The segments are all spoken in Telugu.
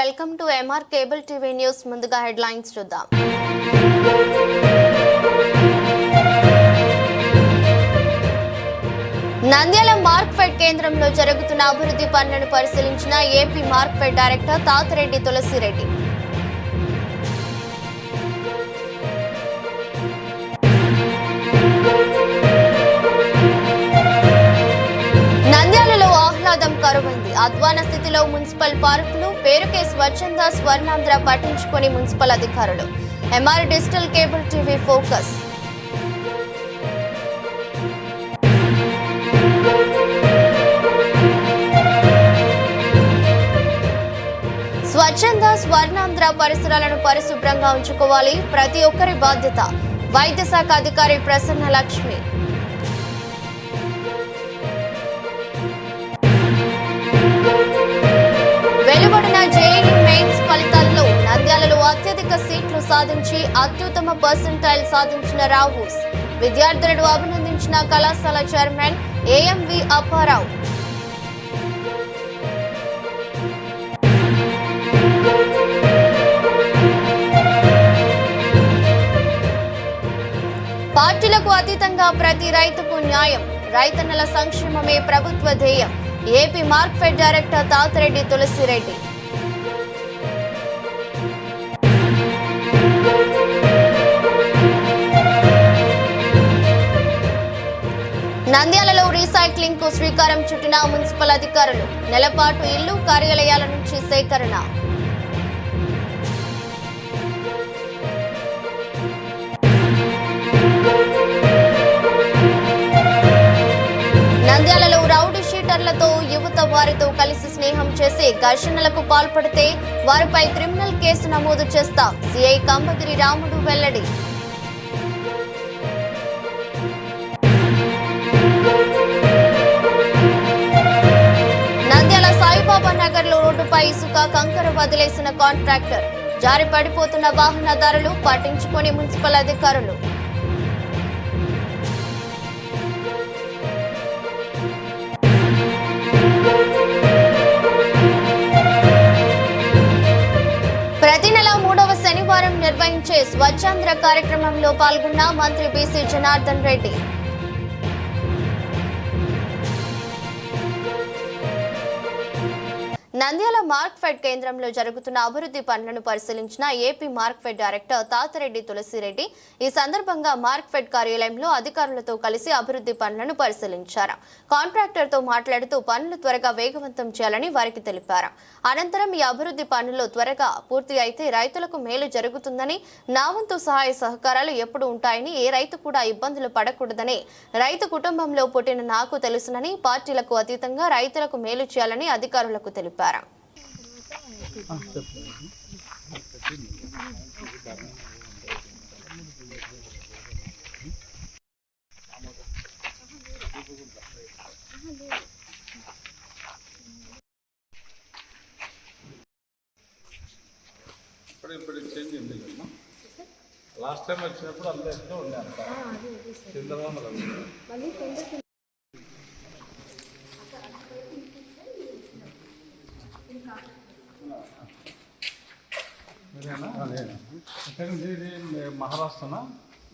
Welcome to MR cable TV news. ముందుగా హెడ్లైన్స్ చూద్దాం. నంద్యాల మార్క్ఫెడ్ కేంద్రంలో జరుగుతున్న అభివృద్ధి పనులను పరిశీలించిన ఏపీ మార్క్ఫెడ్ డైరెక్టర్ తాతిరెడ్డి తులసిరెడ్డి. నంద్యాలలో ఆహ్లాదం కరువైంది. అధ్వాన స్థితిలో మున్సిపల్ పార్కులు, పేరుకే స్వచ్ఛంద స్వర్ణాంధ్ర పట్టించుకొని మున్సిపల్ అధికారులు. MR digital cable TV focus. స్వచ్ఛంద స్వర్ణాంధ్ర పరిసరాలను పరిశుభ్రంగా ఉంచుకోవాలి, ప్రతి ఒక్కరి బాధ్యత. వైద్య శాఖ అధికారి ప్రసన్న లక్ష్మి. వెలువడిన జేఈఈ మెయిన్స్ ఫలితాల్లో నంద్యాలలో అత్యధిక సీట్లు సాధించి అత్యుత్తమ పర్సెంటైల్ సాధించిన రాహుస్. విద్యార్థులను అభినందించిన కళాశాల చైర్మన్ ఏఎంవి అప్పారావు. పార్టీలకు అతీతంగా ప్రతి రైతుకు న్యాయం, రైతన్నల సంక్షేమమే ప్రభుత్వ ధ్యేయం. AP Markfed director Tatireddy Tulasireddy. నంద్యాలలో రీసైక్లింగ్ కు శ్రీకారం చుట్టిన మున్సిపల్ అధికారులు. నెలపాటు ఇల్లు, కార్యాలయాల నుంచి సేకరణ. నంద్యాలలో రౌడీ షీటర్లతో యువత వారితో కలిసి స్నేహం చేసి ఘర్షణలకు పాల్పడితే వారిపై క్రిమినల్ కేసు నమోదు చేస్తాం. సిఐ కంబగిరి రాముడు వెల్లడి. నంద్యాల సాయిబాబా నగర్ లో రోడ్డుపై ఇసుక కంకర వదిలేసిన కాంట్రాక్టర్. జారి పడిపోతున్న వాహనదారులు పట్టించుకొని మున్సిపల్ అధికారులు. ప్రతి నెల 3వ శనివారం నిర్వహించే స్వచ్ఛాంధ్ర కార్యక్రమంలో పాల్గొన్న మంత్రి బీసీ జనార్దన్ రెడ్డి. నంద్యాల మార్క్ఫెడ్ కేంద్రంలో జరుగుతున్న అభివృద్ధి పనులను పరిశీలించిన ఏపీ మార్క్ఫెడ్ డైరెక్టర్ తాతిరెడ్డి తులసిరెడ్డి. ఈ సందర్భంగా మార్క్ఫెడ్ కార్యాలయంలో అధికారులతో కలిసి అభివృద్ధి పనులను పరిశీలించారు. కాంట్రాక్టర్ తో మాట్లాడుతూ పనులు త్వరగా వేగవంతం చేయాలని వారికి తెలిపారు. అనంతరం ఈ అభివృద్ధి పనులు త్వరగా పూర్తి అయితే రైతులకు మేలు జరుగుతుందని, నా వంతు సహాయ సహకారాలు ఎప్పుడు ఉంటాయని, ఏ రైతు కూడా ఇబ్బందులు పడకూడదని, రైతు కుటుంబంలో పుట్టిన నాకు తెలుసునని, పార్టీలకు అతీతంగా రైతులకు మేలు చేయాలని అధికారులకు తెలిపారు. ఇప్పుడు చేంజ్ ఉంది కదా. లాస్ట్ టైం వచ్చినప్పుడు అంత ఎక్కడ ఉండే అంత చంద్రబాబు ఇది మహారాష్ట్రనా?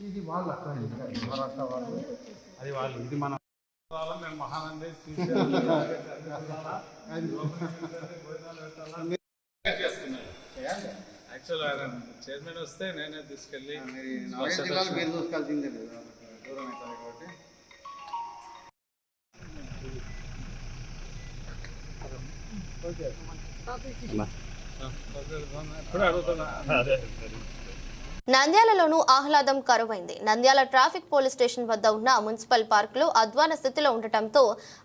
ఇది వాళ్ళు అక్కడ మహారాష్ట్ర వాళ్ళు, అది వాళ్ళు. ఇది మన మేము మహానంది యాక్చువల్ ఆయన చైర్మన్ వస్తే నేనే తీసుకెళ్ళి మీరు చూసుకోవాల్సిందే దూరం అవుతుంది కాబట్టి. ఎప్పుడు అడుగుతున్నా. నంద్యాలలోనూ ఆహ్లాదం కరువైంది. నంద్యాల ట్రాఫిక్ పోలీస్ స్టేషన్ వద్ద ఉన్న మున్సిపల్ పార్కులు అధ్వాన స్థితిలో ఉండటంతో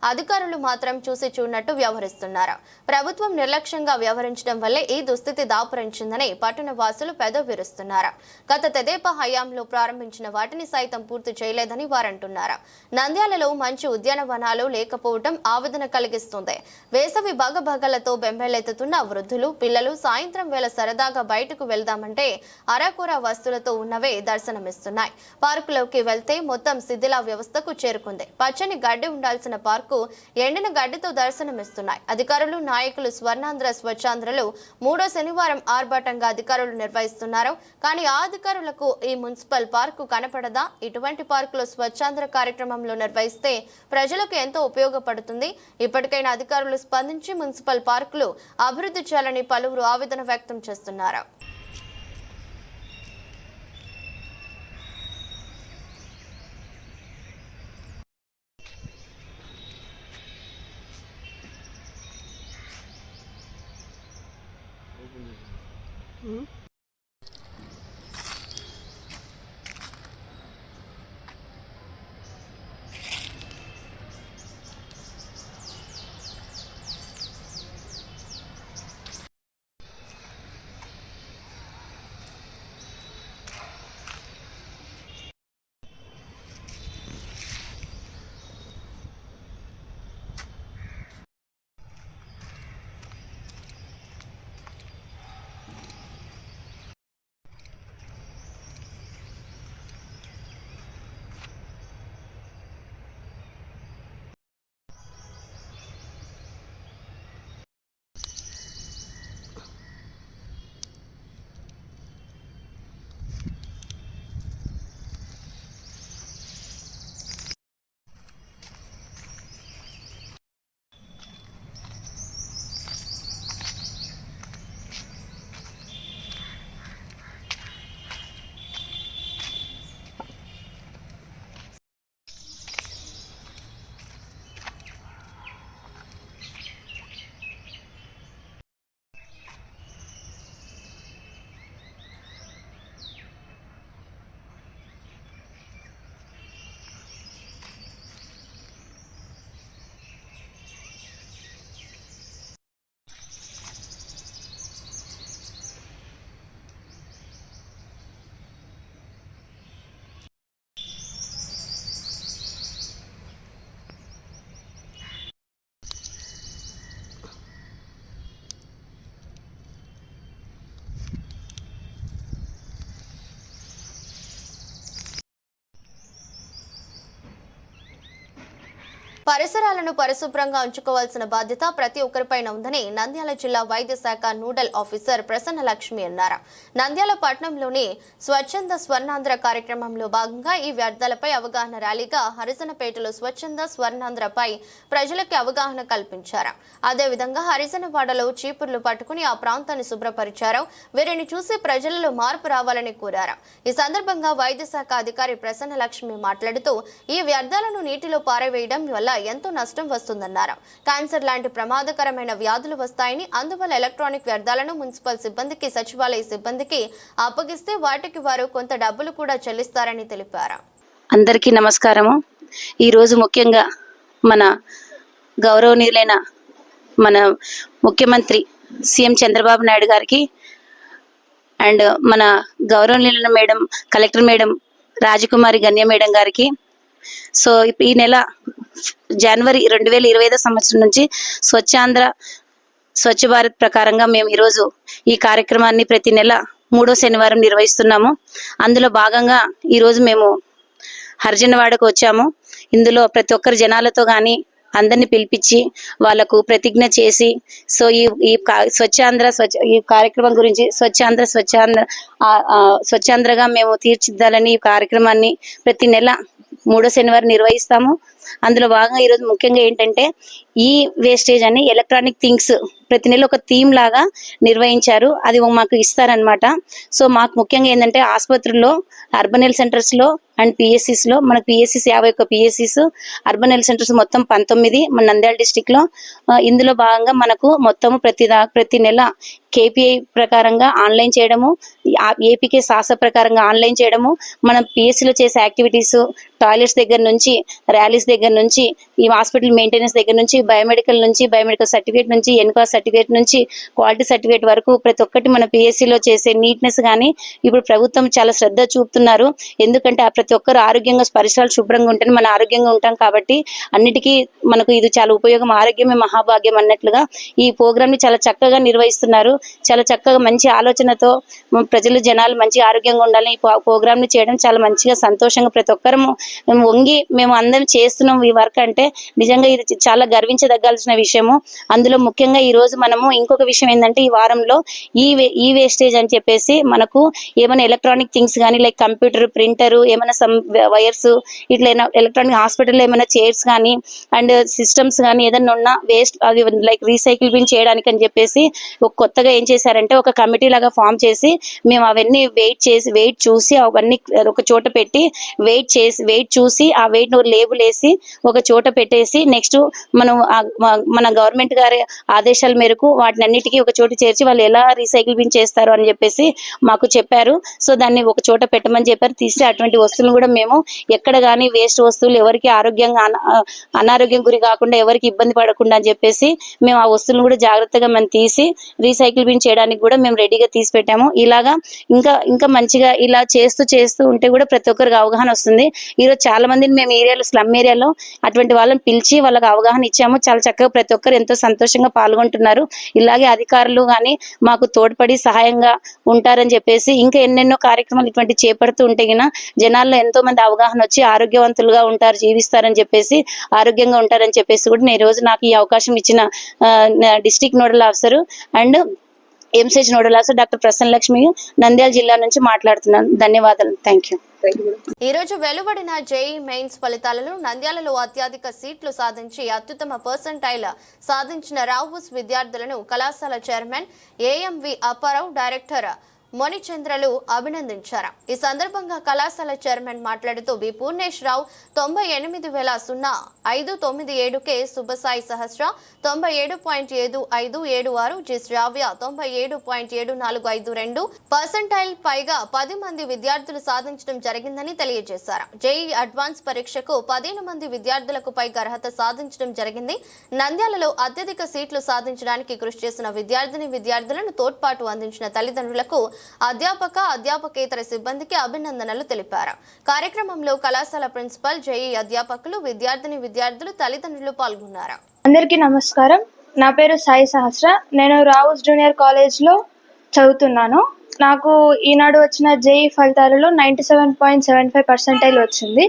అధికారులు మాత్రం చూసి చూడనట్టు వ్యవహరిస్తున్నారు. ప్రభుత్వం నిర్లక్ష్యంగా వ్యవహరించడం వల్లే ఈ దుస్థితి దాపురించిందని పట్టణ వాసులు పెదవిరుస్తున్నారు. గత తెదేపా హయాంలో ప్రారంభించిన వాటిని సైతం పూర్తి చేయలేదని వారంటున్నారు. నంద్యాలలో మంచి ఉద్యానవనాలు లేకపోవడం ఆవేదన కలిగిస్తుంది. వేసవి బగబగలతో బెంబేలెత్తుతున్న వృద్ధులు, పిల్లలు సాయంత్రం వేళ సరదాగా బయటకు వెళ్దామంటే అరకొర వస్తువులతో ఉన్నవే దర్శనమిస్తున్నాయి. పార్కులోకి వెళ్తే మొత్తం శిథిల వ్యవస్థకు చేరుకుంది. పచ్చని గడ్డి ఉండాల్సిన పార్కు ఎండిన గడ్డితో దర్శనమిస్తున్నాయి. అధికారులు, నాయకులు స్వర్ణాంధ్ర స్వచ్ఛాంధ్రలు 3వ శనివారం ఆర్భాటంగా అధికారులు నిర్వహిస్తున్నారు. కానీ ఆ అధికారులకు ఈ మున్సిపల్ పార్కు కనపడదా? ఇటువంటి పార్కులో స్వచ్ఛాంధ్ర కార్యక్రమంలో నిర్వహిస్తే ప్రజలకు ఎంతో ఉపయోగపడుతుంది. ఇప్పటికైనా అధికారులు స్పందించి మున్సిపల్ పార్కులు అభివృద్ధి చేయాలని పలువురు ఆవేదన వ్యక్తం చేస్తున్నారు. పరిసరాలను పరిశుభ్రంగా ఉంచుకోవాల్సిన బాధ్యత ప్రతి ఒక్కరిపైన ఉందని నంద్యాల జిల్లా వైద్య శాఖ నోడల్ ఆఫీసర్ ప్రసన్న లక్ష్మి అన్నారు. నంద్యాల పట్టణంలోని స్వచ్ఛంద స్వర్ణాంధ్ర కార్యక్రమంలో భాగంగా ఈ వ్యర్థాలపై అవగాహన ర్యాలీగా హరిజనపేటలో స్వచ్ఛంద స్వర్ణాంధ్రపై ప్రజలకు అవగాహన కల్పించారు. అదేవిధంగా హరిజనవాడలో చీపుర్లు పట్టుకుని ఆ ప్రాంతాన్ని శుభ్రపరిచారు. వీరిని చూసి ప్రజలలో మార్పు రావాలని కోరారు. ఈ సందర్భంగా వైద్య శాఖ అధికారి ప్రసన్న లక్ష్మి మాట్లాడుతూ ఈ వ్యర్థాలను నీటిలో పారవేయడం వల్ల ఎంతో నష్టం వస్తుందన్నారు. క్యాన్సర్ లాంటి ప్రమాదకరమైన వ్యాధులు వస్తాయని, అందువల్ల ఎలక్ట్రానిక్ వ్యర్థాలను మున్సిపల్ సిబ్బందికి, సచివాలయ సిబ్బందికి అప్పగిస్తే వాటికి వారు కొంత డబ్బులు కూడా చెల్లిస్తారని తెలిపారు. అందరికీ నమస్కారము. ఈరోజు ముఖ్యంగా మన గౌరవనీయులైన మన ముఖ్యమంత్రి సీఎం చంద్రబాబు నాయుడు గారికి అండ్ మన గౌరవనీయులైన మేడం కలెక్టర్ మేడం రాజకుమారి గణ్య మేడం గారికి సో ఈ నెల జనవరి 2025 సంవత్సరం నుంచి స్వచ్ఛాంధ్ర స్వచ్ఛ భారత్ ప్రకారంగా మేము ఈరోజు ఈ కార్యక్రమాన్ని ప్రతి నెల 3వ శనివారం నిర్వహిస్తున్నాము. అందులో భాగంగా ఈరోజు మేము హరిజనవాడకు వచ్చాము. ఇందులో ప్రతి ఒక్కరు జనాలతో కానీ అందరిని పిలిపించి వాళ్ళకు ప్రతిజ్ఞ చేసి సో ఈ స్వచ్ఛాంధ్ర ఈ కార్యక్రమం గురించి స్వచ్ఛాంధ్రగా మేము తీర్చిదిద్దాలని ఈ కార్యక్రమాన్ని ప్రతి నెల 3వ శనివారం నిర్వహిస్తాము. అందులో భాగంగా ఈరోజు ముఖ్యంగా ఏంటంటే ఈ వేస్టేజ్ అని ఎలక్ట్రానిక్ థింగ్స్ ప్రతి నెల ఒక థీమ్ లాగా నిర్వహించారు. అది మాకు ఇస్తారనమాట. సో మాకు ముఖ్యంగా ఏంటంటే ఆసుపత్రుల్లో, అర్బన్ హెల్త్ సెంటర్స్ లో అండ్ పిఎస్సిస్ లో మనకు పిఎస్సిస్ 51 పిఎస్సిస్, అర్బన్ హెల్త్ సెంటర్స్ మొత్తం 19 మన నంద్యాల డిస్టిక్ లో. ఇందులో భాగంగా మనకు మొత్తం ప్రతి నెల కేపీఐ ప్రకారంగా ఆన్లైన్ చేయడము, ఏపీకే శాస ప్రకారంగా ఆన్లైన్ చేయడము, మనం పిఎస్సిలో చేసే యాక్టివిటీస్, టాయిలెట్స్ దగ్గర నుంచి, ర్యాలీస్ దగ్గర నుంచి, ఈ హాస్పిటల్ మెయింటెనెన్స్ దగ్గర నుంచి, బయోమెడికల్ సర్టిఫికేట్ నుంచి, ఎన్కాస్ సర్టిఫికేట్ నుంచి, క్వాలిటీ సర్టిఫికేట్ వరకు ప్రతి ఒక్కటి మన పిఎస్సిలో చేసే నీట్నెస్ కానీ ఇప్పుడు ప్రభుత్వం చాలా శ్రద్ధ చూపుతున్నారు. ఎందుకంటే ప్రతి ఒక్కరు ఆరోగ్యంగా, పరిసరాలు శుభ్రంగా ఉంటేనే మనం ఆరోగ్యంగా ఉంటాం. కాబట్టి అన్నిటికీ మనకు ఇది చాలా ఉపయోగం. ఆరోగ్యమే మహాభాగ్యం అన్నట్లుగా ఈ ప్రోగ్రామ్ ని చాలా చక్కగా నిర్వహిస్తున్నారు. చాలా చక్కగా మంచి ఆలోచనతో ప్రజలు జనాలు మంచి ఆరోగ్యంగా ఉండాలని ఈ ప్రోగ్రామ్ని చేయడం చాలా మంచిగా సంతోషంగా ప్రతి ఒక్కరము వంగి మేము అందరం చేస్తున్నాం ఈ వర్క్ అంటే నిజంగా ఇది చాలా గర్వించదగ్గాల్సిన విషయము. అందులో ముఖ్యంగా ఈ రోజు మనము ఇంకొక విషయం ఏంటంటే ఈ వారంలో ఈ వేస్టేజ్ అని చెప్పేసి మనకు ఏమైనా ఎలక్ట్రానిక్ థింగ్స్ కానీ లైక్ కంప్యూటర్, ప్రింటర్, ఏమైనా సమ్ వైర్స్, ఇట్లా ఎలక్ట్రానిక్ హాస్పిటల్లో ఏమైనా చైర్స్ కానీ అండ్ సిస్టమ్స్ కానీ ఏదైనా ఉన్న వేస్ట్ అది లైక్ రీసైకిల్ బిన్ చేయడానికి అని చెప్పేసి కొత్తగా ఏం చేశారంటే ఒక కమిటీ లాగా ఫామ్ చేసి మేము అవన్నీ వెయిట్ చూసి అవన్నీ ఒక చోట పెట్టి వెయిట్ చూసి ఆ వెయిట్ లేబుల్ వేసి ఒక చోట పెట్టేసి నెక్స్ట్ మనం మన గవర్నమెంట్ గారి ఆదేశాల మేరకు వాటిని అన్నిటికీ ఒక చోట చేర్చి వాళ్ళు ఎలా రీసైకిల్ బిన్ చేస్తారు అని చెప్పేసి మాకు చెప్పారు. సో దాన్ని ఒక చోట పెట్టమని చెప్పారు. తీసి అటువంటి వస్తువులను కూడా మేము ఎక్కడ కానీ వేస్ట్ వస్తువులు ఎవరికి అనారోగ్యం గురి కాకుండా ఎవరికి ఇబ్బంది పడకుండా అని చెప్పేసి మేము ఆ వస్తువులను కూడా జాగ్రత్తగా మనం తీసి రీసైకిల్ బిన్ చేయడానికి కూడా మేము రెడీగా తీసి పెట్టాము. ఇలాగా ఇంకా మంచిగా ఇలా చేస్తూ ఉంటే కూడా ప్రతి ఒక్కరికి అవగాహన వస్తుంది. ఈరోజు చాలా మందిని మేము స్లమ్ ఏరియాలో అటువంటి వాళ్ళని పిలిచి వాళ్ళకి అవగాహన ఇచ్చాము. చాలా చక్కగా ప్రతి ఒక్కరు ఎంతో సంతోషంగా పాల్గొంటున్నారు. ఇలాగే అధికారులు కానీ మాకు తోడ్పడి సహాయంగా ఉంటారని చెప్పేసి ఇంకా ఎన్నెన్నో కార్యక్రమాలు ఇటువంటి చేపడుతూ ఉంటే జనాల్లో ఎంతో మంది అవగాహన వచ్చి ఆరోగ్యవంతులుగా ఉంటారు, జీవిస్తారని చెప్పేసి ఆరోగ్యంగా ఉంటారని చెప్పేసి కూడా నేను రోజు నాకు ఈ అవకాశం ఇచ్చిన district nodal officer and MCh nodal officer doctor Prasanna Lakshmi Nandyal జిల్లా నుంచి మాట్లాడుతున్నాను. ధన్యవాదాలు. Thank you. ఈ రోజు వెలువడిన జేఈ మెయిన్స్ ఫలితాలలో నంద్యాలలో అత్యధిక సీట్లు సాధించి అత్యుత్తమ పర్సెంటైల్ సాధించిన రావుస్ విద్యార్థులను కళాశాల చైర్మన్ ఏఎంవి అప్పారావు, డైరెక్టర్ మొనిచంద్రలు అభినందించారు. ఈ సందర్భంగా కళాశాల చైర్మన్ మాట్లాడుతూ బి పూర్ణేశ్వరరావు 98,0597కే, సుబ్బసాయి సహస్ర 97.7576, జి శ్రావ్య 97.7452 పర్సెంటైల్ పైగా 10 మంది విద్యార్థులు సాధించడం జరిగిందని తెలియజేశారు. జేఈ అడ్వాన్స్ పరీక్షకు 15 మంది విద్యార్థులకు పైగా అర్హత సాధించడం జరిగింది. నంద్యాలలో అత్యధిక సీట్లు సాధించడానికి కృషి చేసిన విద్యార్థులను తోడ్పాటు అందించిన తల్లిదండ్రులకు, అధ్యాపకేతర సిబ్బందికి అభినందనలు తెలిపారు. కార్యక్రమంలో కళాశాల ప్రిన్సిపల్, జేఈ అధ్యాపకులు, విద్యార్థులు, తల్లిదండ్రులు పాల్గొన్నారు. అందరికీ నమస్కారం. నా పేరు సాయి సహస్ర. నేను రావుస్ జూనియర్ కాలేజ్లో చదువుతున్నాను. నాకు ఈనాడు వచ్చిన జేఈ ఫలితాలలో 97.75% వచ్చింది.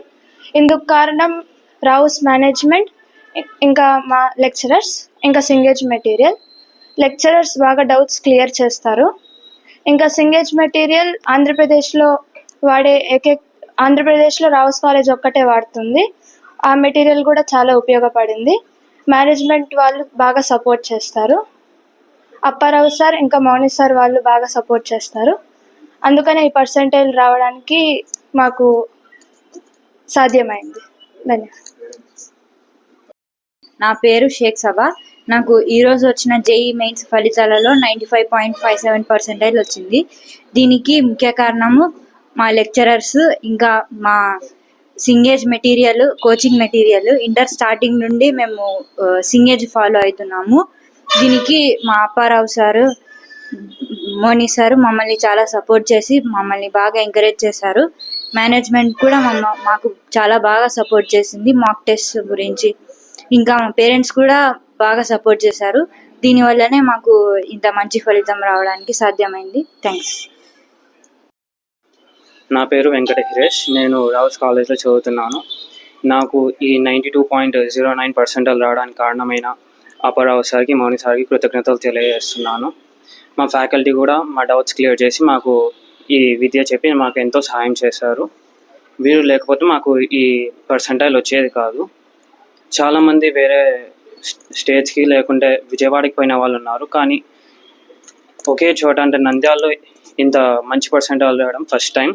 ఇందుకు కారణం రావుస్ మేనేజ్మెంట్, ఇంకా మా లెక్చరర్స్, ఇంకా సింగేజ్ మెటీరియల్. లెక్చరర్స్ బాగా డౌట్స్ క్లియర్ చేస్తారు. ఇంకా సింగేజ్ మెటీరియల్ ఆంధ్రప్రదేశ్లో రావుస్ కాలేజ్ ఒక్కటే వాడుతుంది. ఆ మెటీరియల్ కూడా చాలా ఉపయోగపడింది. మేనేజ్మెంట్ వాళ్ళు బాగా సపోర్ట్ చేస్తారు. అప్పారావు సార్ ఇంకా మౌని సార్ వాళ్ళు బాగా సపోర్ట్ చేస్తారు. అందుకనే ఈ పర్సెంటేజ్ రావడానికి మాకు సాధ్యమైంది. ధన్యవాదాలు. నా పేరు షేక్ సబా. నాకు ఈరోజు వచ్చిన జేఈ మెయిన్స్ ఫలితాలలో 95.57% వచ్చింది. దీనికి ముఖ్య కారణము మా లెక్చరర్స్, ఇంకా మా సింగేజ్ material, coaching material. Inter starting నుండి మేము సింగేజ్ ఫాలో అవుతున్నాము. దీనికి మా అప్పారావు సారు, మోని సారు మమ్మల్ని చాలా సపోర్ట్ చేసి మమ్మల్ని బాగా ఎంకరేజ్ చేశారు. మేనేజ్మెంట్ కూడా మాకు చాలా బాగా సపోర్ట్ చేసింది మాక్ టెస్ట్ గురించి. ఇంకా మా పేరెంట్స్ కూడా బాగా సపోర్ట్ చేశారు. దీనివల్లనే మాకు ఇంత మంచి ఫలితం రావడానికి సాధ్యమైంది. థ్యాంక్స్. నా పేరు వెంకట హిరేష్. నేను రావుస్ కాలేజ్లో చదువుతున్నాను. నాకు ఈ 92.09% రావడానికి కారణమైన అప్పారావు సార్కి, మౌని సార్కి కృతజ్ఞతలు తెలియజేస్తున్నాను. మా ఫ్యాకల్టీ కూడా మా డౌట్స్ క్లియర్ చేసి మాకు ఈ విద్య చెప్పి మాకు ఎంతో సహాయం చేశారు. వీరు లేకపోతే మాకు ఈ పర్సెంటైల్ వచ్చేది కాదు. చాలామంది వేరే స్టేట్స్కి లేకుంటే విజయవాడకి పోయిన వాళ్ళు ఉన్నారు. కానీ ఒకే చోట అంటే నంద్యాలలో ఇంత మంచి పర్సెంటైల్ రావడం ఫస్ట్ టైం.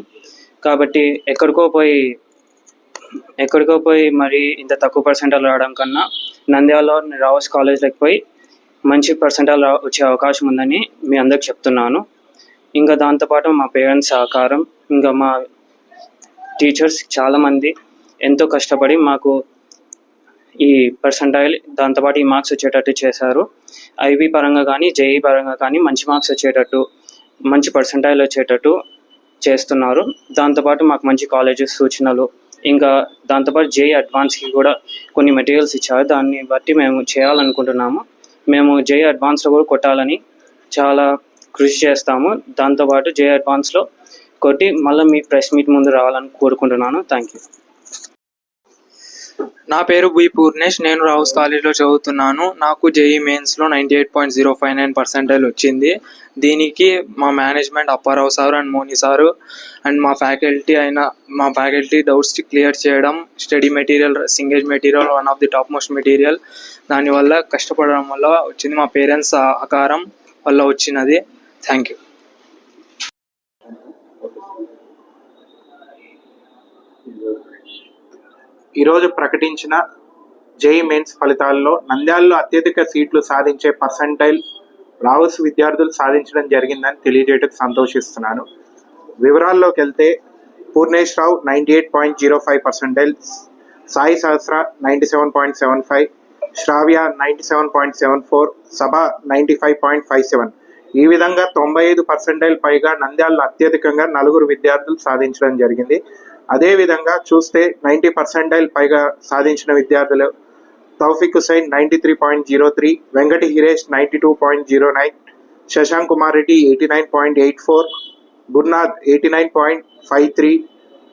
కాబట్టి ఎక్కడికో పోయి మరి ఇంత తక్కువ పర్సెంటైల్ రావడం కన్నా నంద్యాలలో రావుస్ కాలేజ్లోకి పోయి మంచి పర్సెంటైల్ వచ్చే అవకాశం ఉందని మీ అందరికి చెప్తున్నాను. ఇంకా దాంతోపాటు మా పేరెంట్స్ సహకారం, ఇంకా మా టీచర్స్ చాలామంది ఎంతో కష్టపడి మాకు ఈ పర్సెంటైల్, దాంతోపాటు ఈ మార్క్స్ వచ్చేటట్టు చేశారు. ఐబీ పరంగా కానీ జేఈ పరంగా కానీ మంచి మార్క్స్ వచ్చేటట్టు, మంచి పర్సెంటైల్ వచ్చేటట్టు చేస్తున్నారు. దాంతోపాటు మాకు మంచి కాలేజెస్ సూచనలు, ఇంకా దాంతోపాటు జేఈ అడ్వాన్స్కి కూడా కొన్ని మెటీరియల్స్ ఇచ్చారు. దాన్ని బట్టి మేము చేయాలనుకుంటున్నాము. మేము జేఈ అడ్వాన్స్లో కూడా కొట్టాలని చాలా కృషి చేస్తాము. దాంతోపాటు జే అడ్వాన్స్లో కొట్టి మళ్ళీ మీ ప్రెస్ మీట్ ముందు రావాలని కోరుకుంటున్నాను. Thank you. నా పేరు బి పూర్ణేష్. నేను రావుస్ కాలేజ్లో చదువుతున్నాను. నాకు జేఈ మెయిన్స్లో 98.059% వచ్చింది. దీనికి మా management Apparao sir and Moni sir and మా ఫ్యాకల్టీ డౌట్స్ క్లియర్ చేయడం, స్టడీ మెటీరియల్, సింగేజ్ material one of the top most material, దానివల్ల కష్టపడడం వల్ల వచ్చింది. మా పేరెంట్స్ సహకారం వల్ల వచ్చినది. Thank you. ఈరోజు ప్రకటించిన జేఈ మెయిన్స్ ఫలితాల్లో నంద్యాలలో అత్యధిక సీట్లు సాధించే పర్సంటైల్ రావుస్ విద్యార్థులు సాధించడం జరిగిందని తెలియజేయటకు సంతోషిస్తున్నాను. వివరాల్లోకి వెళ్తే పూర్ణేష్ రావు 98.05%, సాయి సహస్ర 97.75, శ్రావ్య 97.74, సభ 95.57. ఈ విధంగా 95% పైగా నంద్యాలలో అత్యధికంగా 4 విద్యార్థులు సాధించడం జరిగింది. అదేవిధంగా చూస్తే 90% పైగా సాధించిన విద్యార్థులు తౌఫిక్ హుసైన్ 93.03, వెంకటి హిరేష్ 92.09, శశాంక్ కుమార్ రెడ్డి 89.84, గురునాథ్ 89.53,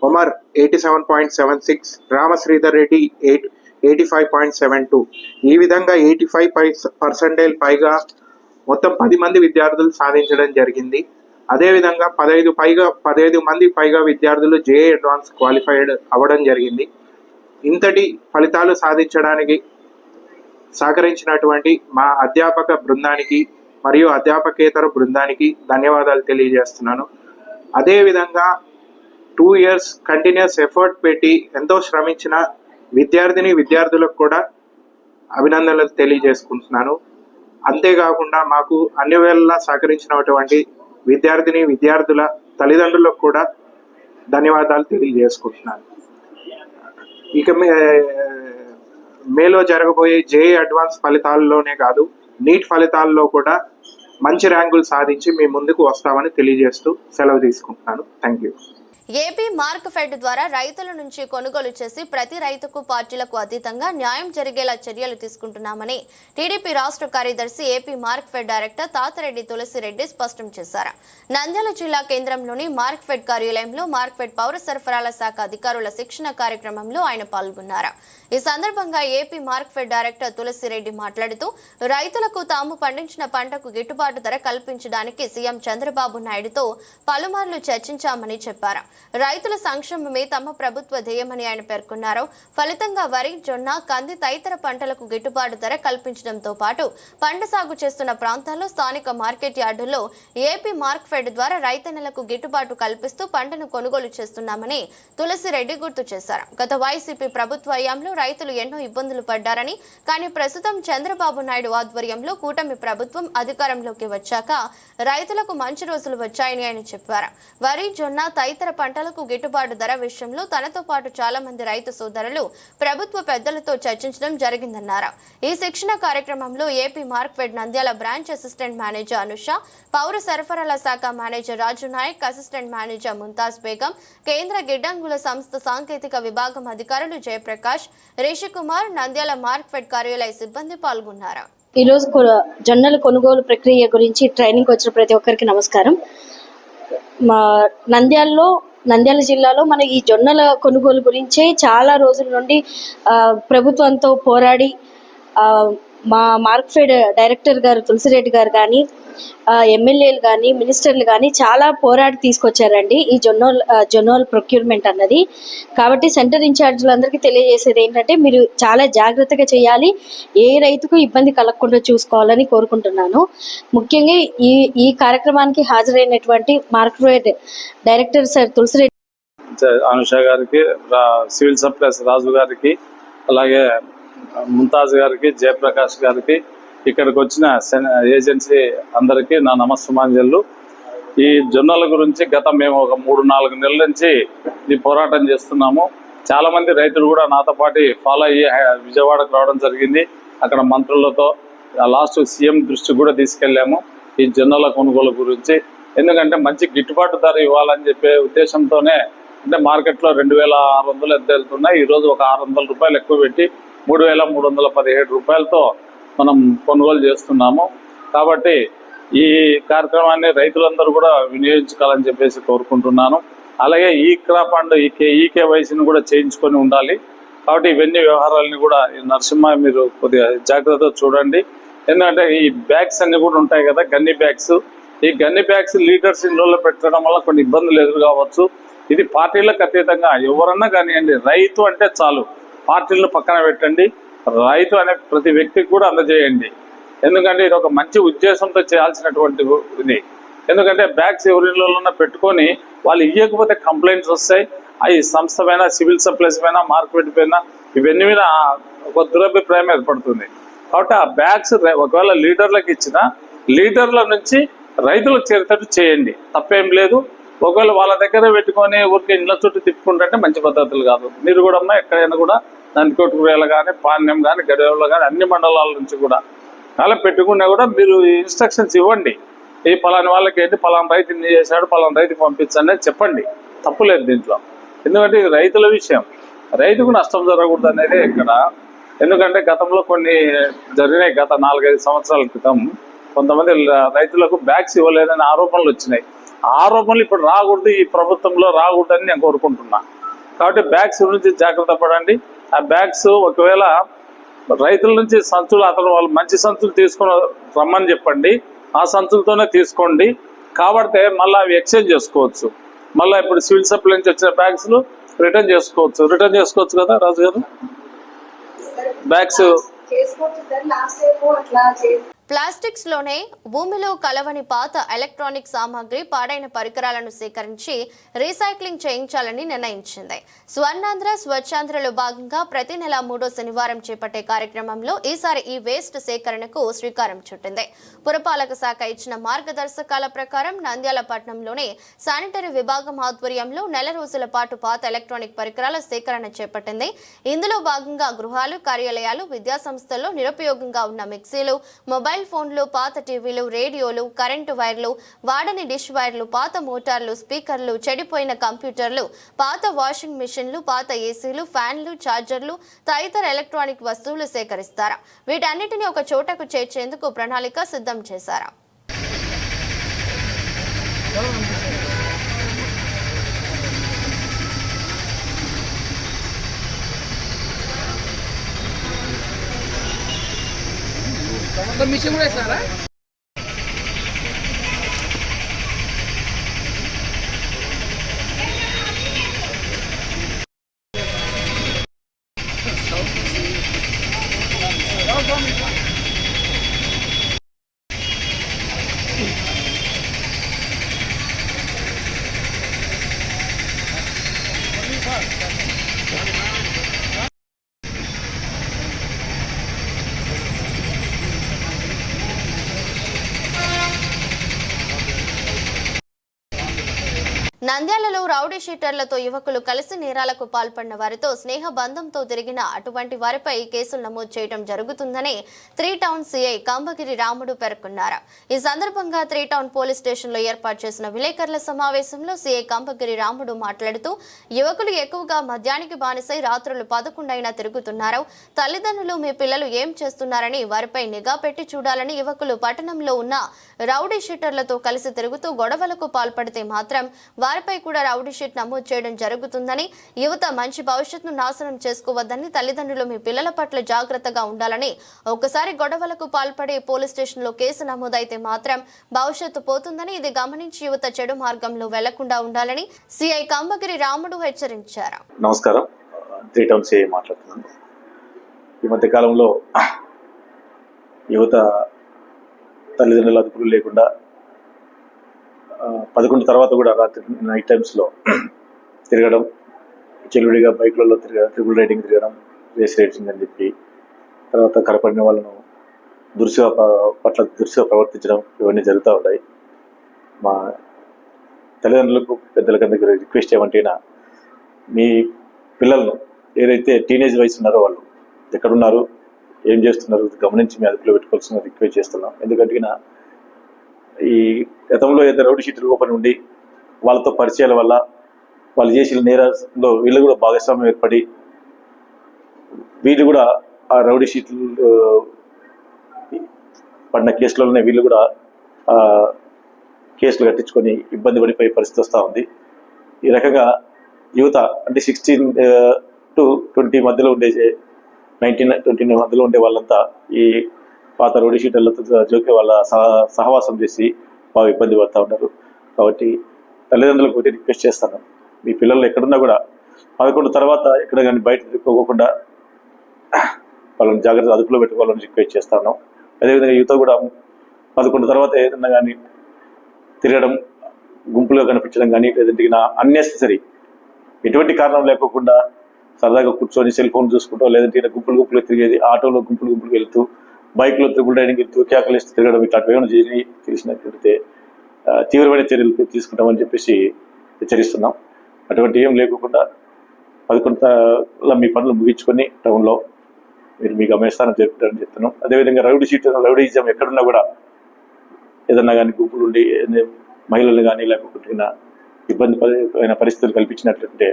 ఉమర్ 87.76, రామశ్రీధర్ రెడ్డి 85.72. ఈ విధంగా 85% పైగా మొత్తం 10 మంది విద్యార్థులు సాధించడం జరిగింది. అదేవిధంగా 15 మంది పైగా విద్యార్థులు జేఏ అడ్వాన్స్ క్వాలిఫైడ్ అవ్వడం జరిగింది. ఇంతటి ఫలితాలు సాధించడానికి సహకరించినటువంటి మా అధ్యాపక బృందానికి మరియు అధ్యాపకేతర బృందానికి ధన్యవాదాలు తెలియజేస్తున్నాను. అదేవిధంగా 2 years కంటిన్యూస్ ఎఫర్ట్ పెట్టి ఎంతో శ్రమించిన విద్యార్థులకు కూడా అభినందనలు తెలియజేసుకుంటున్నాను. అంతేకాకుండా మాకు అన్ని వేళలా సహకరించినటువంటి విద్యార్థుల తల్లిదండ్రులకు కూడా ధన్యవాదాలు తెలియజేసుకుంటున్నాను. ఇక మేలో జరగబోయే జేఈ అడ్వాన్స్ ఫలితాల్లోనే కాదు, నీట్ ఫలితాల్లో కూడా మంచి ర్యాంకులు సాధించి మీ ముందుకు వస్తామని తెలియజేస్తూ సెలవు తీసుకుంటున్నాను. Thank you. AP mark fed ద్వారా రైతుల నుంచి కొనుగోలు చేసి ప్రతి రైతుకు పార్టీలకు అతీతంగా న్యాయం జరిగేలా చర్యలు తీసుకుంటున్నామని టీడీపీ రాష్ట్ర కార్యదర్శి AP Markfed director Tatireddy Tulasireddy స్పష్టం చేశారు. నంద్యాల జిల్లా కేంద్రంలోని మార్క్ ఫెడ్ కార్యాలయంలో మార్క్ ఫెడ్ పౌర సరఫరాల శాఖ అధికారుల శిక్షణ కార్యక్రమంలో ఆయన పాల్గొన్నారు. ఈ సందర్భంగా AP Markfed director Tulasireddy మాట్లాడుతూ రైతులకు తాము పండించిన పంటకు గిట్టుబాటు ధర కల్పించడానికి సీఎం చంద్రబాబు నాయుడుతో పలుమార్లు చర్చించామని చెప్పారు. రైతుల సంక్షేమమే తమ ప్రభుత్వ ధ్యేయమని ఆయన పేర్కొన్నారు. ఫలితంగా వరి, జొన్న, కంది తదితర పంటలకు గిట్టుబాటు ధర కల్పించడంతో పాటు పంట సాగు చేస్తున్న ప్రాంతాల్లో స్థానిక మార్కెట్ యార్డుల్లో ఏపీ మార్క్ ఫెడ్ ద్వారా రైతన్నలకు గిట్టుబాటు కల్పిస్తూ పంటను కొనుగోలు చేస్తున్నామని తులసిరెడ్డి గుర్తు చేశారు. గత వైసీపీ ప్రభుత్వ హయాంలో రైతులు ఎన్నో ఇబ్బందులు పడ్డారని, కానీ ప్రస్తుతం చంద్రబాబు నాయుడు ఆధ్వర్యంలో కూటమి ప్రభుత్వం అధికారంలోకి వచ్చాక రైతులకు మంచి రోజులు వచ్చాయని ఆయన చెప్పారు. వరి, జొన్న తదితర పంటలకు గిట్టుబాటు ధర విషయంలో తనతో పాటు చాలా మంది రైతు సోదరులు ప్రభుత్వ పెద్దలతో చర్చించడం జరిగిందన్నారు. ఈ శిక్షణ కార్యక్రమంలో AP mark fed Nandyal branch assistant manager Anusha, పౌర సరఫరాల శాఖ మేనేజర్ రాజు నాయక్, అసిస్టెంట్ మేనేజర్ ముంతాజ్ బేగం, కేంద్ర గిడ్డంగుల సంస్థ సాంకేతిక విభాగం అధికారులు జయప్రకాష్, రిషికుమార్, నంద్యాల మార్క్ ఫెడ్ కార్యాలయ సిబ్బంది పాల్గొన్నారు. ఈరోజు జొన్నల కొనుగోలు ప్రక్రియ గురించి ట్రైనింగ్ వచ్చిన ప్రతి ఒక్కరికి నమస్కారం. మా నంద్యాల జిల్లాలో మన ఈ జొన్నల కొనుగోలు గురించే చాలా రోజుల నుండి ప్రభుత్వంతో పోరాడి మా మార్క్ ఫెడ్ డైరెక్టర్ గారు తులసిరెడ్డి గారు కానీ, ఎమ్మెల్యేలు కానీ, మినిస్టర్లు కానీ చాలా పోరాడి తీసుకొచ్చారండి ఈ జొన్నల ప్రొక్యూర్మెంట్ అన్నది. కాబట్టి సెంటర్ ఇన్ఛార్జీలందరికీ తెలియజేసేది ఏంటంటే, మీరు చాలా జాగ్రత్తగా చేయాలి, ఏ రైతుకు ఇబ్బంది కలగకుండా చూసుకోవాలని కోరుకుంటున్నాను. ముఖ్యంగా ఈ కార్యక్రమానికి హాజరైనటువంటి Markfed director sir Tulasireddy, Anusha గారికి, సివిల్ సప్లైస్ రాజు గారికి, అలాగే ముంతాజ్ గారికి, జయప్రకాష్ గారికి, ఇక్కడికి వచ్చిన ఏజెన్సీ అందరికీ నా నమస్సుమాంజలు. ఈ జొన్నల గురించి మేము ఒక 3-4 నెలల నుంచి ఈ పోరాటం చేస్తున్నాము. చాలా మంది రైతులు కూడా నాతో పాటు ఫాలో అయ్యి విజయవాడకు రావడం జరిగింది. అక్కడ మంత్రులతో లాస్ట్ సీఎం దృష్టి కూడా తీసుకెళ్ళాము ఈ జొన్నల కొనుగోలు గురించి. ఎందుకంటే మంచి గిట్టుబాటు ధర ఇవ్వాలని చెప్పే ఉద్దేశంతోనే, అంటే మార్కెట్లో 2600 ఎంత వెళ్తున్నాయి, ఈరోజు ఒక 600 రూపాయలు ఎక్కువ పెట్టి 3317 రూపాయలతో మనం కొనుగోలు చేస్తున్నాము. కాబట్టి ఈ కార్యక్రమాన్ని రైతులందరూ కూడా వినియోగించుకోవాలని చెప్పేసి కోరుకుంటున్నాను. అలాగే ఈ క్రాప్ అండ్ ఈకేవైసీని కూడా చేయించుకొని ఉండాలి. కాబట్టి ఇవన్నీ వ్యవహారాలని కూడా నరసింహ మీరు కొద్దిగా జాగ్రత్తగా చూడండి. ఎందుకంటే ఈ బ్యాగ్స్ అన్ని కూడా ఉంటాయి కదా, గన్ని బ్యాగ్స్. ఈ గన్ని బ్యాగ్స్ లీడర్స్ ఇంట్లో పెట్టడం వల్ల కొన్ని ఇబ్బందులు ఎదురు కావచ్చు. ఇది పార్టీలకు అతీతంగా ఎవరన్నా కానివ్వండి, రైతు అంటే చాలు, పార్టీలను పక్కన పెట్టండి, రైతు అనే ప్రతి వ్యక్తికి కూడా అందజేయండి. ఎందుకంటే ఇది ఒక మంచి ఉద్దేశంతో చేయాల్సినటువంటి ఇది. ఎందుకంటే బ్యాగ్స్ ఎవరిలోనన్నా పెట్టుకొని వాళ్ళు ఇవ్వకపోతే కంప్లైంట్స్ వస్తాయి. అవి సంస్థ పైన, సివిల్ సప్లైస్ పైన, మార్కెట్ పైన, ఇవన్నీ మీద ఒక దురభిప్రాయం ఏర్పడుతుంది. కాబట్టి ఆ బ్యాగ్స్ ఒకవేళ లీడర్లకు ఇచ్చిన, లీడర్ల నుంచి రైతులకు చేరేటట్టు చేయండి, తప్పేం లేదు. ఒకవేళ వాళ్ళ దగ్గర పెట్టుకొని ఊరికి ఇళ్ళ చుట్టూ తిప్పుకుంటే మంచి పద్ధతులు కాదు. మీరు కూడా ఎక్కడైనా కూడా నందికోటకురేల కానీ, పాణ్యం కానీ, గడివేలో కానీ అన్ని మండలాల నుంచి కూడా అలా పెట్టుకున్నా కూడా మీరు ఇన్స్ట్రక్షన్స్ ఇవ్వండి. ఈ పలాని వాళ్ళకి ఏంటి, పలానా రైతు ఇన్ని చేశాడు, పలానా రైతుకి పంపించండి అని చెప్పండి, తప్పులేదు దీంట్లో. ఎందుకంటే ఇది రైతుల విషయం, రైతుకు నష్టం జరగకూడదు అనేది ఇక్కడ. ఎందుకంటే గతంలో కొన్ని జరిగినాయి. గత 4-5 సంవత్సరాల క్రితం కొంతమంది రైతులకు బ్యాగ్స్ ఇవ్వలేదని ఆరోపణలు వచ్చినాయి. ఆరోపణలు ఇప్పుడు రాకూడదు, ఈ ప్రభుత్వంలో రాకూడదని నేను కోరుకుంటున్నా. కాబట్టి బ్యాగ్స్ గురించి జాగ్రత్త పడండి. ఆ బ్యాగ్స్ ఒకవేళ రైతుల నుంచి సంచులు, అతను వాళ్ళు మంచి సంచులు తీసుకొని రమ్మని చెప్పండి, ఆ సంచులతోనే తీసుకోండి. కాబట్టి మళ్ళీ అవి ఎక్స్చేంజ్ చేసుకోవచ్చు. మళ్ళీ ఇప్పుడు సివిల్ సప్లై నుంచి వచ్చిన బ్యాగ్స్లు రిటర్న్ చేసుకోవచ్చు కదా రాజు గారు. బ్యాగ్స్ ప్లాస్టిక్స్ లోనే భూమిలో కలవని పాత ఎలక్ట్రానిక్ సామాగ్రి, పాడైన పరికరాలను సేకరించి రీసైక్లింగ్ చేయించాలని నిర్ణయించింది. స్వర్ణాంధ్ర స్వచ్ఛాంధ్రలో భాగంగా ప్రతి నెల 3వ శనివారం చేపట్టే కార్యక్రమంలో ఈసారి ఈ వేస్ట్ సేకరణకు శ్రీకారం చుట్టింది. పురపాలక శాఖ ఇచ్చిన మార్గదర్శకాల ప్రకారం నంద్యాల పట్టణంలోని శానిటరీ విభాగం ఆధ్వర్యంలో నెల రోజుల పాటు పాత ఎలక్ట్రానిక్ పరికరాల సేకరణ చేపట్టింది. ఇందులో భాగంగా గృహాలు, కార్యాలయాలు, విద్యాసంస్థల్లో నిరుపయోగంగా ఉన్న మిక్సీలు, మొబైల్ ఫోన్లు, పాత టీవీలు, రేడియోలు, కరెంటు వైర్లు, వాడని డిష్ వైర్లు, పాత మోటార్లు, స్పీకర్లు, చెడిపోయిన కంప్యూటర్లు, పాత వాషింగ్ మిషన్లు, పాత ఏసీలు, ఫ్యాన్లు, ఛార్జర్లు తదితర ఎలక్ట్రానిక్ వస్తువులు సేకరిస్తారు. వీటన్నిటిని ఒక చోటకు చేర్చేందుకు ప్రణాళిక సిద్ధం చేశారు. మిషన్ కూడా ఇస్తారా? నంద్యాలలో రౌడీ షీటర్లతో యువకులు కలిసి నేరాలకు పాల్పడిన వారితో స్నేహ బంధంతో తిరిగిన అటువంటి వారిపై కేసులు నమోదు చేయడం జరుగుతుందని 3 టౌన్ సిఐ కంబగిరి రాముడు పేర్కొన్నారు. ఈ సందర్భంగా 3 టౌన్ పోలీస్ స్టేషన్లో ఏర్పాటు చేసిన విలేకరుల సమావేశంలో సిఐ కంబగిరి రాముడు మాట్లాడుతూ, యువకులు ఎక్కువగా మద్యానికి బానిసై రాత్రులు 11 అయినా తిరుగుతున్నారు. తల్లిదండ్రులు మీ పిల్లలు ఏం చేస్తున్నారని వారిపై నిఘా పెట్టి చూడాలని, యువకులు పట్టణంలో ఉన్న రౌడీ షీటర్లతో కలిసి తిరుగుతూ గొడవలకు పాల్పడితే మాత్రం వారిపై కూడా రౌడీ షీట్ నమోదు చేయడం జరుగుతుందని, యువత మంచి భవిష్యత్తును నాశనం చేసుకోవద్దని, తల్లిదండ్రులు మీ పిల్లల పట్ల జాగ్రత్తగా ఉండాలని, ఒక్కసారి గొడవలకు పాల్పడి పోలీస్ స్టేషన్లో కేసు నమోదైతే మాత్రం భవిష్యత్తు పోతుందని, ఇది గమనించి యువత చెడు మార్గంలో వెళ్లకుండా ఉండాలని సిఐ కంబగిరి రాముడు హెచ్చరించారు. నమస్కారం, 3 టౌన్ సిఐ మాట్లాడుతున్నాను. ఈ మధ్య కాలంలో యువత తల్లిదండ్రుల అదుపులు లేకుండా 11 తర్వాత కూడా రాత్రి నైట్ టైమ్స్లో తిరగడం, చెల్లుడిగా బైక్లలో తిరగడం, ట్రిపుల్ రైడింగ్ తిరగడం, రేస్ రైడింగ్ అని చెప్పి, తర్వాత కనపడిన వాళ్ళను దురుసుగా ప్రవర్తించడం, ఇవన్నీ జరుగుతూ ఉంటాయి. మా తల్లిదండ్రులకు, పెద్దలకందరికి రిక్వెస్ట్ ఏమంటేనా, మీ పిల్లలను ఏదైతే టీనేజ్ వయసు ఉన్నారో వాళ్ళు ఎక్కడున్నారు, ఏం చేస్తున్నారు గమనించి మీ అదుపులో పెట్టుకోవాల్సిన రిక్వెస్ట్ చేస్తున్నాం. ఎందుకంటే ఈ గతంలో ఏదైతే రౌడీ షీట్లు ఓపెన్ ఉండి వాళ్ళతో పరిచయాల వల్ల వాళ్ళు చేసిన నేరాల్లో వీళ్ళు కూడా భాగస్వామ్యం ఏర్పడి వీళ్ళు కూడా ఆ రౌడీ షీట్లు పడిన కేసులలోనే వీళ్ళు కూడా కేసులు కట్టించుకొని ఇబ్బంది పడిపోయే పరిస్థితి వస్తూ ఉంది. ఈ రకంగా యువత అంటే 16 to 20 మధ్యలో ఉండే 19-20 మధ్యలో ఉండే వాళ్ళంతా ఈ పాత రౌడీ షీటర్లతో జోకే వాళ్ళ సహవాసం చేసి బాగా ఇబ్బంది పడుతూ ఉన్నారు. కాబట్టి తల్లిదండ్రులకు ఒకటి రిక్వెస్ట్ చేస్తాను, మీ పిల్లలు ఎక్కడున్నా కూడా 11 తర్వాత ఎక్కడ కానీ బయట తిరుక్కోకుండా వాళ్ళని జాగ్రత్త అదుపులో పెట్టుకోవాలని రిక్వెస్ట్ చేస్తాను. అదేవిధంగా యువత కూడా 11 తర్వాత ఏదన్నా కానీ తిరగడం, గుంపులుగా కనిపించడం కానీ, లేదంటే అన్నెసెసరీ ఎటువంటి కారణం లేకోకుండా సరదాగా కూర్చొని సెల్ ఫోన్ చూసుకుంటూ, లేదంటే గుంపులు తిరిగేది, ఆటోలో గుంపులు వెళ్తూ, బైక్లో ట్రిపుల్ రైడింగ్ వెళ్తూ, కేకలేస్తూ తిరగడం ఇట్లాంటివి ఏమైనా తెలిసినట్లయితే తీవ్రమైన చర్యలు తీసుకుంటామని చెప్పేసి హెచ్చరిస్తున్నాం. అటువంటి ఏం లేకుండా 11 మీ పనులు ముగించుకొని టౌన్లో మీరు మీ గమ్యస్థానం జరుపుతారని చెప్తున్నాం. అదేవిధంగా రౌడీయిజం ఎక్కడున్నా కూడా ఏదన్నా కానీ గుంపులు ఉండి మహిళలు కానీ లేకపోతే ఇబ్బంది అయిన పరిస్థితులు కల్పించినట్లయితే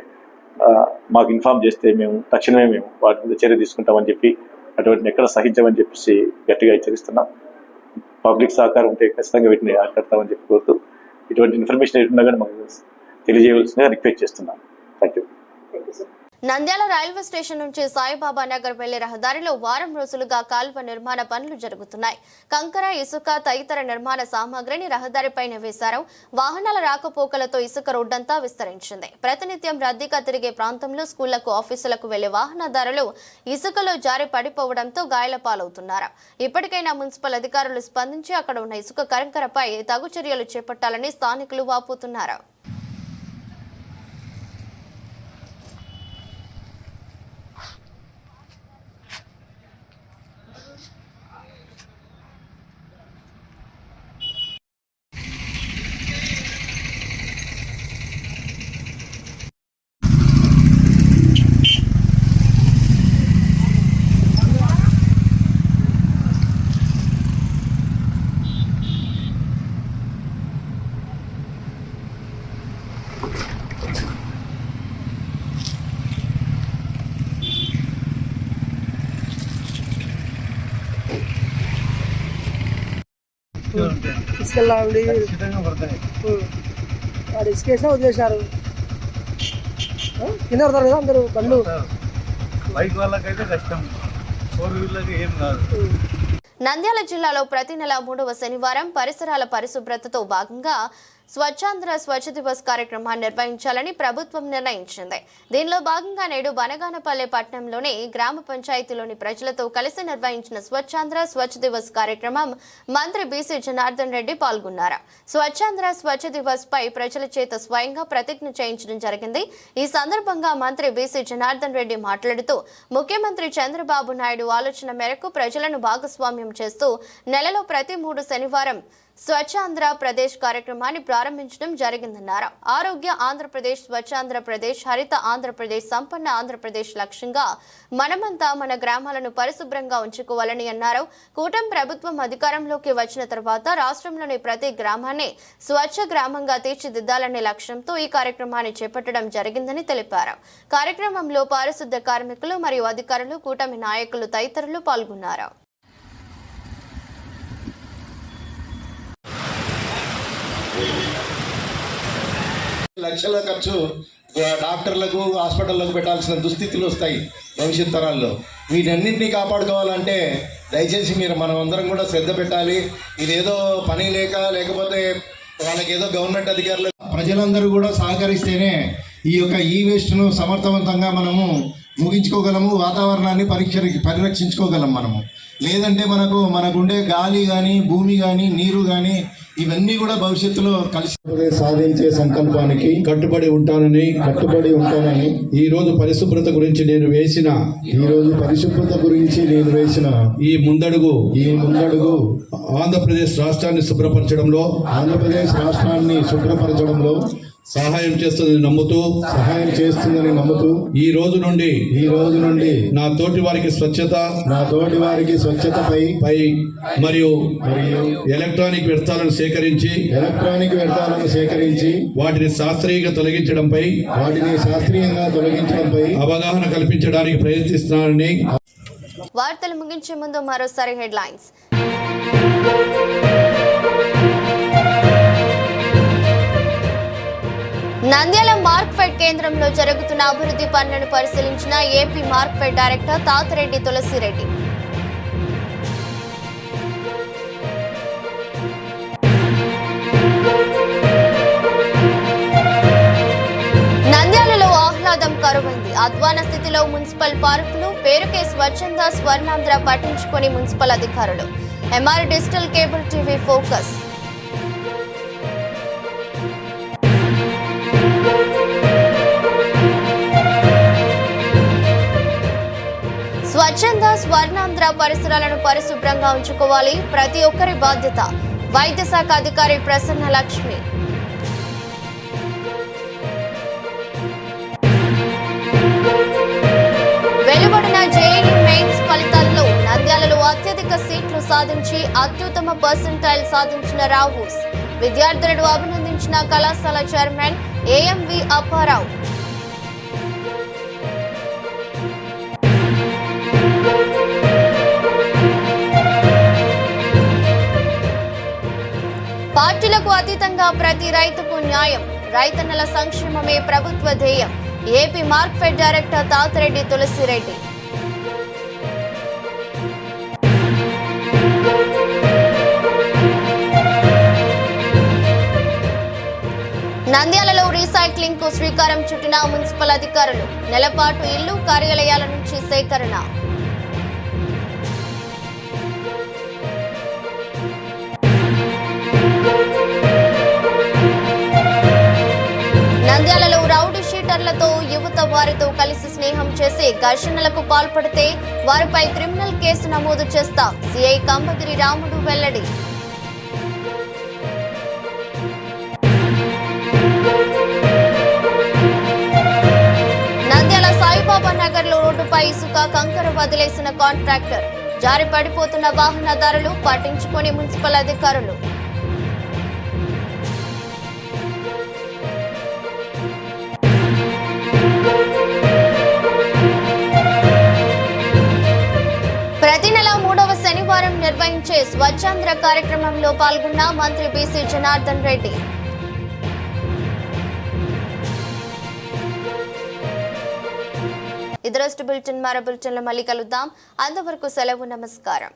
మాకు ఇన్ఫార్మ్ చేస్తే తక్షణమే మేము వాటి మీద చర్య తీసుకుంటామని చెప్పి, అటువంటిని ఎక్కడ సహించమని చెప్పేసి గట్టిగా హెచ్చరిస్తున్నాం. పబ్లిక్ సహకారం ఉంటే ఖచ్చితంగా వీటిని ఆకడతామని చెప్పి కోరుతూ, ఇటువంటి ఇన్ఫర్మేషన్ ఏదైనా కానీ మాకు తెలియజేయవలసిందిగా రిక్వెస్ట్ చేస్తున్నాం. Thank you. Nandyal railway station నుంచి సాయిబాబా నగర్ వెళ్లే రహదారిలో వారం రోజులుగా కాల్వ నిర్మాణ పనులు జరుగుతున్నాయి. కంకర, ఇసుక తదితర నిర్మాణ సామాగ్రిని రహదారిపైన వేశారు. వాహనాల రాకపోకలతో ఇసుక రోడ్డంతా విస్తరించింది. ప్రతినిత్యం రద్దీగా తిరిగే ప్రాంతంలో స్కూళ్లకు, ఆఫీసులకు వెళ్లే వాహనదారులు ఇసుకలో జారి పడిపోవడంతో గాయాల పాలవుతున్నారు. ఇప్పటికైనా మున్సిపల్ అధికారులు స్పందించి అక్కడ ఉన్న ఇసుక కంకరపై తగు చర్యలు చేపట్టాలని స్థానికులు వాపోతున్నారు. తీసుకెళ్ళాలి వాడు ఇసుకేసినా వదిలేశారు. కింద పడతారు కదా అందరూ బండ్లు. బైక్ వాళ్ళకైతే కష్టం, 4 వీలర్కి ఏం కాదు. నంద్యాల జిల్లాలో ప్రతి నెల 3వ శనివారం పరిసరాల పరిశుభ్రతతో భాగంగా స్వచ్ఛాంధ్ర స్వచ్ఛ దివస్ కార్యక్రమాన్ని నిర్వహించాలని ప్రభుత్వం నిర్ణయించింది. దీనిలో భాగంగా నేడు బనగానపల్లె పట్టణంలోని గ్రామ పంచాయతీలోని ప్రజలతో కలిసి నిర్వహించిన స్వచ్ఛాంధ్ర స్వచ్ఛ దివస్ కార్యక్రమం మంత్రి బీసీ జనార్దన్ రెడ్డి పాల్గొన్నారు. స్వచ్ఛాంధ్ర స్వచ్ఛ దివస్ పై ప్రజల చేత స్వయంగా ప్రతిజ్ఞ చేయించడం జరిగింది. ఈ సందర్భంగా మంత్రి బీసీ జనార్దన్ రెడ్డి మాట్లాడుతూ, ముఖ్యమంత్రి చంద్రబాబు నాయుడు ఆలోచన మేరకు ప్రజలను భాగస్వామ్యం చేస్తూ నెలలో ప్రతి 3 శనివారం స్వచ్ఛాంధ్ర ప్రదేశ్ కార్యక్రమాన్ని ప్రారంభించడం జరిగిందన్నారు. ఆరోగ్య ఆంధ్రప్రదేశ్, స్వచ్ఛాంధ్రప్రదేశ్, హరిత ఆంధ్రప్రదేశ్, సంపన్న ఆంధ్రప్రదేశ్ లక్ష్యంగా మనమంతా మన గ్రామాలను పరిశుభ్రంగా ఉంచుకోవాలని అన్నారు. కూటమి ప్రభుత్వం అధికారంలోకి వచ్చిన తర్వాత రాష్ట్రంలోని ప్రతి గ్రామాన్ని స్వచ్ఛ గ్రామంగా తీర్చిదిద్దాలనే లక్ష్యంతో ఈ కార్యక్రమాన్ని చేపట్టడం జరిగిందని తెలిపారు. కార్యక్రమంలో పారిశుద్ధ కార్మికులు మరియు అధికారులు, కూటమి నాయకులు తదితరులు పాల్గొన్నారు. లక్షల ఖర్చు డాక్టర్లకు, హాస్పిటల్లకు పెట్టాల్సిన దుస్థితులు వస్తాయి భవిష్యత్ తరాల్లో. వీటన్నింటినీ కాపాడుకోవాలంటే దయచేసి మనం అందరం కూడా శ్రద్ధ పెట్టాలి. ఇదేదో పని లేకపోతే వాళ్ళకి ఏదో గవర్నమెంట్ అధికారులు, ప్రజలందరూ కూడా సహకరిస్తేనే ఈ యొక్క ఈ వేస్ట్ను సమర్థవంతంగా మనము ముగించుకోగలము, వాతావరణాన్ని పరిరక్షించుకోగలం మనము. లేదంటే మనకుండే గాలి కానీ, భూమి కానీ, నీరు కానీ ఇవన్నీ కూడా భవిష్యత్తులో కలిసి సాధించే సంకల్పానికి కట్టుబడి ఉంటానని ఈ రోజు పరిశుభ్రత గురించి నేను వేసిన ఈ ముందడుగు ఆంధ్రప్రదేశ్ రాష్ట్రాన్ని శుభ్రపరచడంలో సహాయం చేస్తుందని నమ్ముతూ ఈ రోజు నుండి నా తోటి వారికి స్వచ్ఛతపై మరియు ఎలక్ట్రానిక్ వ్యర్థాలను సేకరించి వాటిని శాస్త్రీయంగా తొలగించడంపై అవగాహన కల్పించడానికి ప్రయత్నిస్తున్నానని. వార్తలు ముగించే ముందు మరోసారి హెడ్లైన్స్. నంద్యాల మార్క్ఫెడ్ కేంద్రంలో జరుగుతున్న అభివృద్ధి పనులను పరిశీలించిన ఏపీ మార్క్ఫెడ్ డైరెక్టర్ తాతిరెడ్డి తులసిరెడ్డి. నంద్యాలలో ఆహ్లాదం కరువైంది. అధ్వాన స్థితిలో మున్సిపల్ పార్కులు, పేరుకే స్వచ్ఛంద స్వర్ణాంధ్ర పట్టించుకొని మున్సిపల్ అధికారులు. MR digital cable TV focus. స్వచ్ఛంద స్వర్ణాంధ్ర పరిసరాలను పరిశుభ్రంగా ఉంచుకోవాలి, ప్రతి ఒక్కరి బాధ్యత. వైద్య శాఖ అధికారి ప్రసన్న లక్ష్మి. వెలువడిన జేఈఈ మెయిన్స్ ఫలితాల్లో నంద్యాలలో అత్యధిక సీట్లు సాధించి అత్యుత్తమ పర్సెంటైల్ సాధించిన రావుస్. విద్యార్థులను అభినందించిన కళాశాల చైర్మన్ ఏఎంవి అప్పారావు. పార్టీలకు అతీతంగా ప్రతి రైతుకు న్యాయం, రైతన్నల సంక్షేమమే ప్రభుత్వ ధ్యేయం. AP Markfed director Tatireddy Tulasireddy. నంద్యాలలో రీసైక్లింగ్ కు శ్రీకారం చుట్టిన మున్సిపల్ అధికారులు. నెలపాటు ఇల్లు, కార్యాలయాల నుంచి సేకరణ. నంద్యాలలో రౌడీ షీటర్లతో యువత వారితో కలిసి స్నేహం చేసి ఘర్షణలకు పాల్పడితే వారిపై క్రిమినల్ కేసు నమోదు చేస్తాం. సిఐ కంబగిరి రాముడు వెల్లడి. నంద్యాల సాయిబాబా నగర్ లో రోడ్డుపై ఇసుక కంకర వదిలేసిన కాంట్రాక్టర్. జారి పడిపోతున్న వాహనదారులు పట్టించుకొని మున్సిపల్ అధికారులు. ప్రతి నెల 3వ శనివారం నిర్వహించే స్వచ్ఛాంధ్ర కార్యక్రమంలో పాల్గొన్న మంత్రి బీసీ జనార్దన్ రెడ్డి. ఇదరస్ట్ బులెటిన్ మరో బులెటిన్లో మళ్ళీ కలుద్దాం. అంతవరకు సెలవు, నమస్కారం.